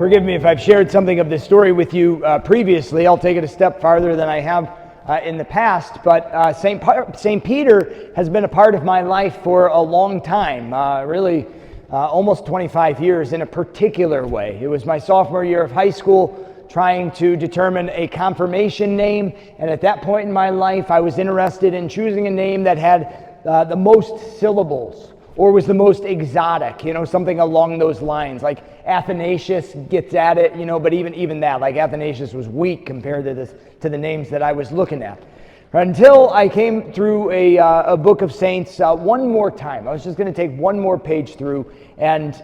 Forgive me if I've shared something of this story with you previously. I'll take it a step farther than I have in the past. But St. Peter has been a part of my life for a long time, really almost 25 years in a particular way. It was my sophomore year of high school, trying to determine a confirmation name. And at that point in my life, I was interested in choosing a name that had the most syllables, or was the most exotic, something along those lines. Like Athanasius gets at it, but even that, like Athanasius was weak compared to the names that I was looking at. Until I came through a book of saints one more time. I was just going to take one more page through, and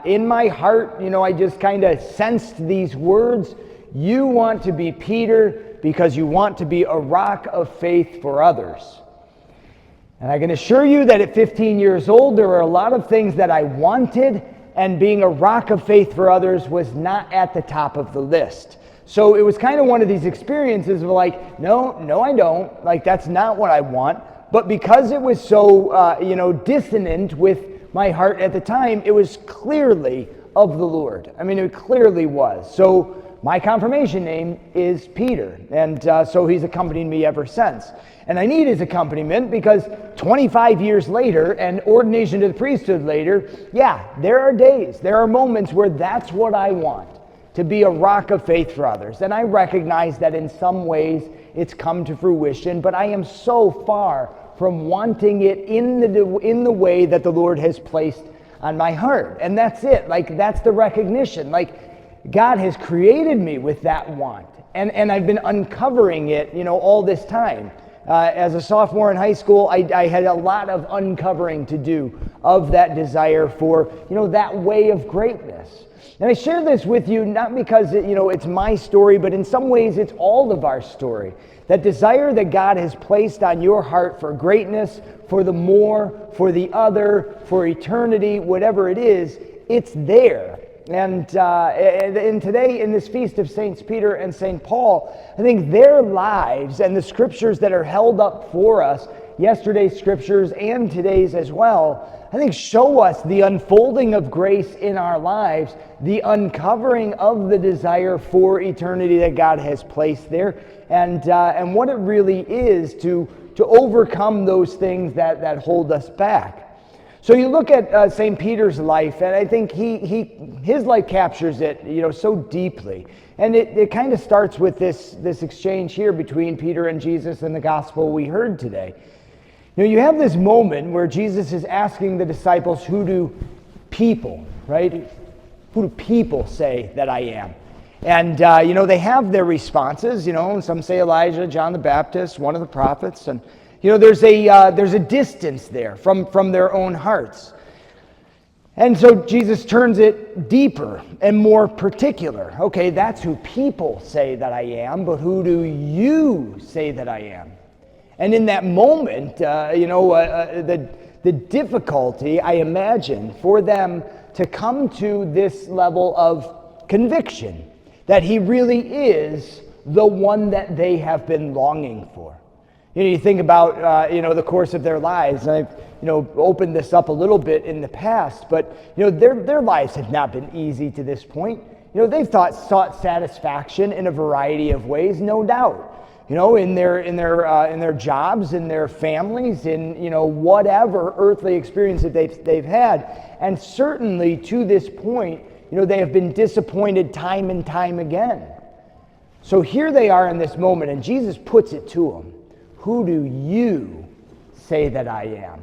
in my heart, I just kind of sensed these words: you want to be Peter because you want to be a rock of faith for others. And I can assure you that at 15 years old, there were a lot of things that I wanted, and being a rock of faith for others was not at the top of the list. So it was kind of one of these experiences of like, no, I don't. Like, that's not what I want. But because it was so, dissonant with my heart at the time, it was clearly of the Lord. I mean, it clearly was. So my confirmation name is Peter, and so he's accompanied me ever since. And I need his accompaniment because 25 years later and ordination to the priesthood later, there are days, there are moments where that's what I want, to be a rock of faith for others. And I recognize that in some ways it's come to fruition, but I am so far from wanting it in the way that the Lord has placed on my heart. And that's it. Like, that's the recognition. Like, God has created me with that want. And I've been uncovering it, all this time. As a sophomore in high school, I had a lot of uncovering to do of that desire for, that way of greatness. And I share this with you not because, it's my story, but in some ways it's all of our story. That desire that God has placed on your heart for greatness, for the more, for the other, for eternity, whatever it is, it's there. And today, in this feast of Saints Peter and St. Paul, I think their lives and the scriptures that are held up for us, yesterday's scriptures and today's as well, I think show us the unfolding of grace in our lives, the uncovering of the desire for eternity that God has placed there, and what it really is to overcome those things that hold us back. So you look at St. Peter's life, and I think his life captures it, so deeply. And it kind of starts with this exchange here between Peter and Jesus in the gospel we heard today. You have this moment where Jesus is asking the disciples, who do people, right? Who do people say that I am? And, they have their responses, and some say Elijah, John the Baptist, one of the prophets, and there's a distance there from their own hearts. And so Jesus turns it deeper and more particular. Okay, that's who people say that I am, but who do you say that I am? And in that moment, the difficulty, I imagine, for them to come to this level of conviction that he really is the one that they have been longing for. You think about, the course of their lives. And I've, opened this up a little bit in the past, but, their lives have not been easy to this point. They've sought satisfaction in a variety of ways, no doubt. In their jobs, in their families, in, whatever earthly experience that they've had. And certainly to this point, they have been disappointed time and time again. So here they are in this moment, and Jesus puts it to them. Who do you say that I am?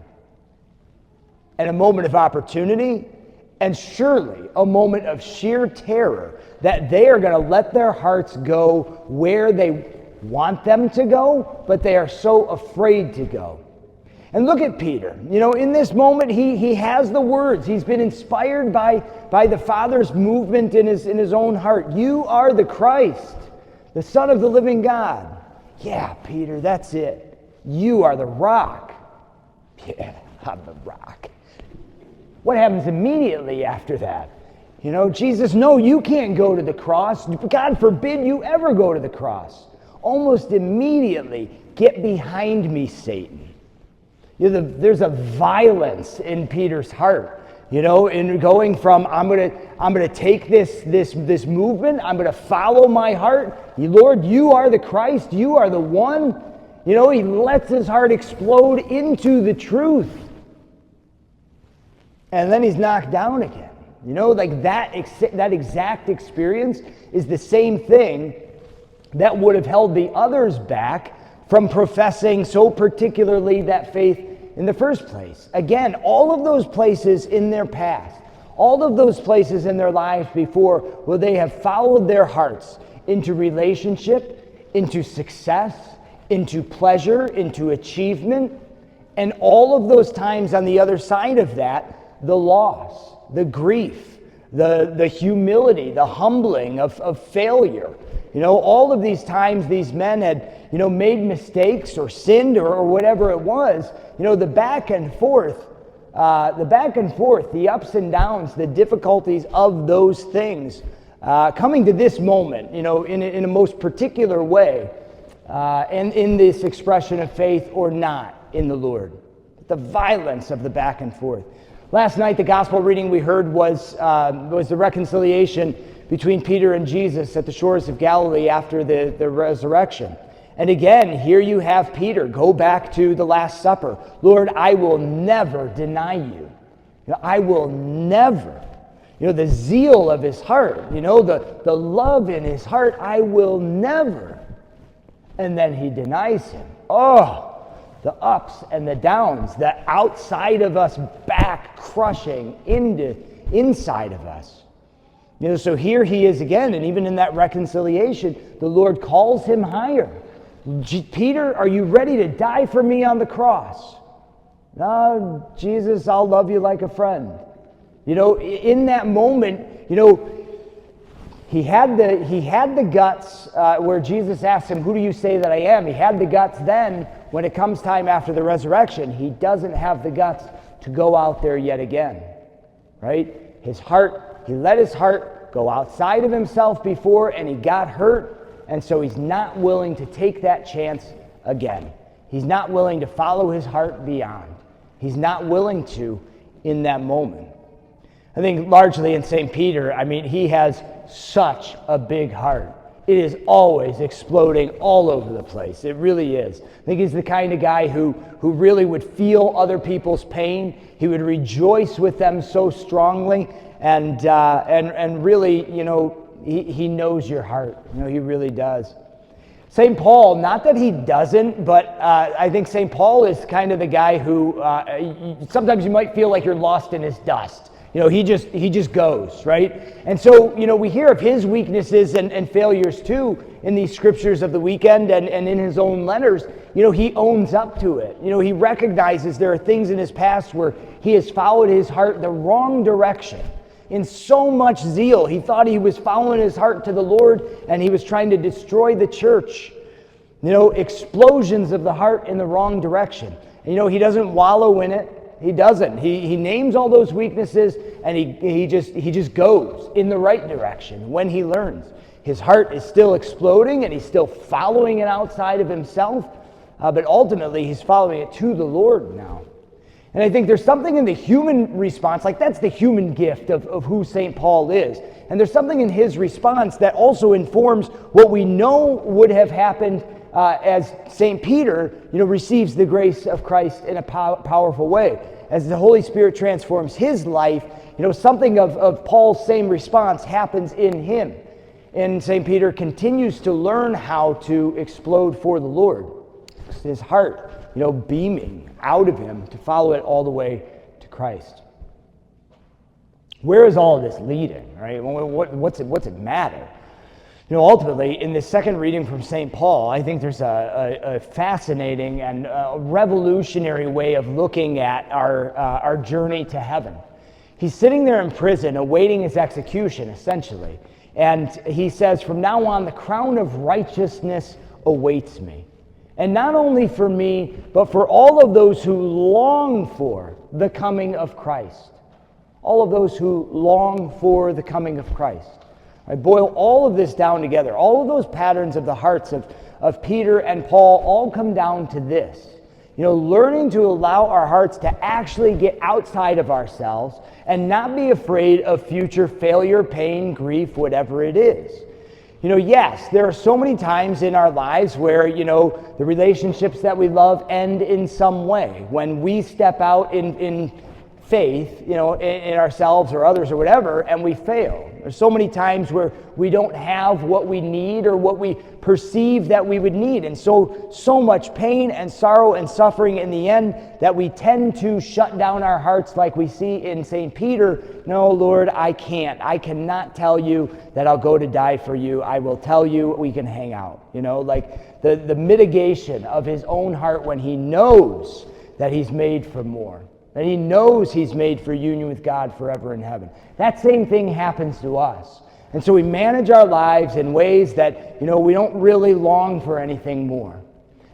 And a moment of opportunity, and surely a moment of sheer terror that they are going to let their hearts go where they want them to go, but they are so afraid to go. And look at Peter. In this moment, he has the words. He's been inspired by the Father's movement in his own heart. You are the Christ, the Son of the living God. Yeah, Peter, that's it. You are the rock. Yeah, I'm the rock. What happens immediately after that? Jesus, no, you can't go to the cross. God forbid you ever go to the cross. Almost immediately, get behind me, Satan. There's a violence in Peter's heart in going from I'm gonna take this movement, I'm gonna follow my heart. Lord, you are the Christ, you are the one. He lets his heart explode into the truth. And then he's knocked down again. Like that exact experience is the same thing that would have held the others back from professing so particularly that faith in the first place. Again, all of those places in their past, all of those places in their lives before where they have followed their hearts into relationship, into success, into pleasure, into achievement, and all of those times on the other side of that, the loss, the grief, the humility, the humbling of failure. All of these times these men had, made mistakes or sinned or whatever it was, the back and forth, the ups and downs, the difficulties of those things, coming to this moment, in a most particular way, and in this expression of faith or not in the Lord. The violence of the back and forth. Last night, the gospel reading we heard was the reconciliation between Peter and Jesus at the shores of Galilee after the resurrection. And again, here you have Peter go back to the Last Supper. Lord, I will never deny you. I will never. The zeal of his heart, the love in his heart, I will never. And then he denies him. Oh, the ups and the downs, the outside of us back crushing inside of us. So here he is again, and even in that reconciliation, the Lord calls him higher. Peter, are you ready to die for me on the cross? No, Jesus, I'll love you like a friend. In that moment, he had the guts where Jesus asked him, who do you say that I am? He had the guts then. When it comes time after the resurrection, he doesn't have the guts to go out there yet again, right? He let his heart go outside of himself before, and he got hurt, and so he's not willing to take that chance again. He's not willing to follow his heart beyond. He's not willing to in that moment. I think largely in St. Peter, he has such a big heart. It is always exploding all over the place. It really is. I think he's the kind of guy who really would feel other people's pain. He would rejoice with them so strongly, and really, he knows your heart. He really does. St. Paul, not that he doesn't, but I think St. Paul is kind of the guy who sometimes you might feel like you're lost in his dust. He just goes, right? And so, we hear of his weaknesses and failures too in these scriptures of the weekend and in his own letters. He owns up to it. He recognizes there are things in his past where he has followed his heart the wrong direction. In so much zeal, he thought he was following his heart to the Lord, and he was trying to destroy the church. Explosions of the heart in the wrong direction. And, he doesn't wallow in it. He doesn't. He names all those weaknesses, and he just goes in the right direction when he learns. His heart is still exploding, and he's still following it outside of himself, but ultimately he's following it to the Lord now. And I think there's something in the human response, like that's the human gift of who St. Paul is. And there's something in his response that also informs what we know would have happened as St. Peter, receives the grace of Christ in a powerful way. As the Holy Spirit transforms his life, something of Paul's same response happens in him. And St. Peter continues to learn how to explode for the Lord. His heart, beaming out of him to follow it all the way to Christ. Where is all this leading, right? What's it matter? Ultimately, in this second reading from St. Paul, I think there's a fascinating and revolutionary way of looking at our journey to heaven. He's sitting there in prison awaiting his execution, essentially. And he says, from now on, the crown of righteousness awaits me. And not only for me, but for all of those who long for the coming of Christ. All of those who long for the coming of Christ. I boil all of this down together. All of those patterns of the hearts of Peter and Paul all come down to this. Learning to allow our hearts to actually get outside of ourselves and not be afraid of future failure, pain, grief, whatever it is. Yes, there are so many times in our lives where, the relationships that we love end in some way. When we step out in faith, in ourselves or others or whatever, and we fail. There's so many times where we don't have what we need or what we perceive that we would need. And so much pain and sorrow and suffering in the end that we tend to shut down our hearts like we see in St. Peter. No, Lord, I can't. I cannot tell you that I'll go to die for you. I will tell you we can hang out. Like the mitigation of his own heart when he knows that he's made for more. That he knows he's made for union with God forever in heaven. That same thing happens to us. And so we manage our lives in ways that, we don't really long for anything more.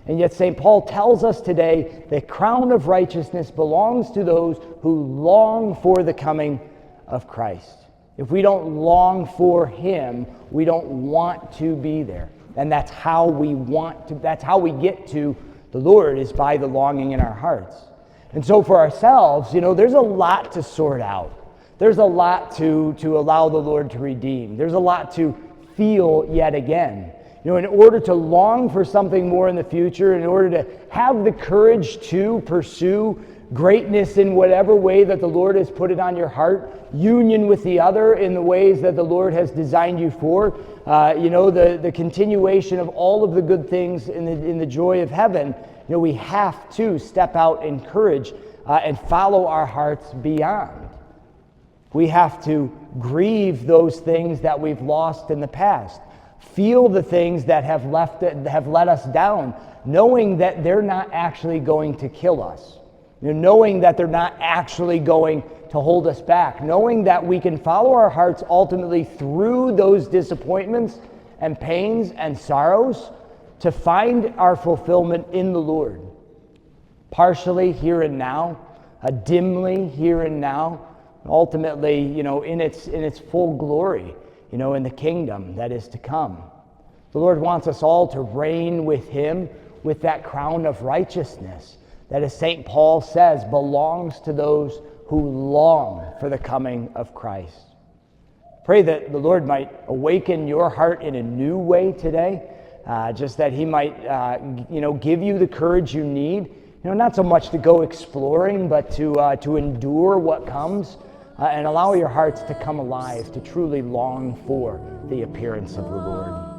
And yet St. Paul tells us today the crown of righteousness belongs to those who long for the coming of Christ. If we don't long for him, we don't want to be there. And that's how we get to the Lord, is by the longing in our hearts. And so for ourselves, there's a lot to sort out. There's a lot to allow the Lord to redeem. There's a lot to feel yet again. In order to long for something more in the future, in order to have the courage to pursue greatness in whatever way that the Lord has put it on your heart, union with the other in the ways that the Lord has designed you for, the continuation of all of the good things in the joy of heaven, we have to step out in courage and follow our hearts beyond. We have to grieve those things that we've lost in the past. Feel the things that have let us down, knowing that they're not actually going to kill us. Knowing that they're not actually going to hold us back. Knowing that we can follow our hearts ultimately through those disappointments and pains and sorrows to find our fulfillment in the Lord. Partially here and now, dimly here and now, ultimately, in its full glory, in the kingdom that is to come. The Lord wants us all to reign with him with that crown of righteousness that, as St. Paul says, belongs to those who long for the coming of Christ. Pray that the Lord might awaken your heart in a new way today, just that he might, give you the courage you need, not so much to go exploring, but to endure what comes, and allow your hearts to come alive, to truly long for the appearance of the Lord.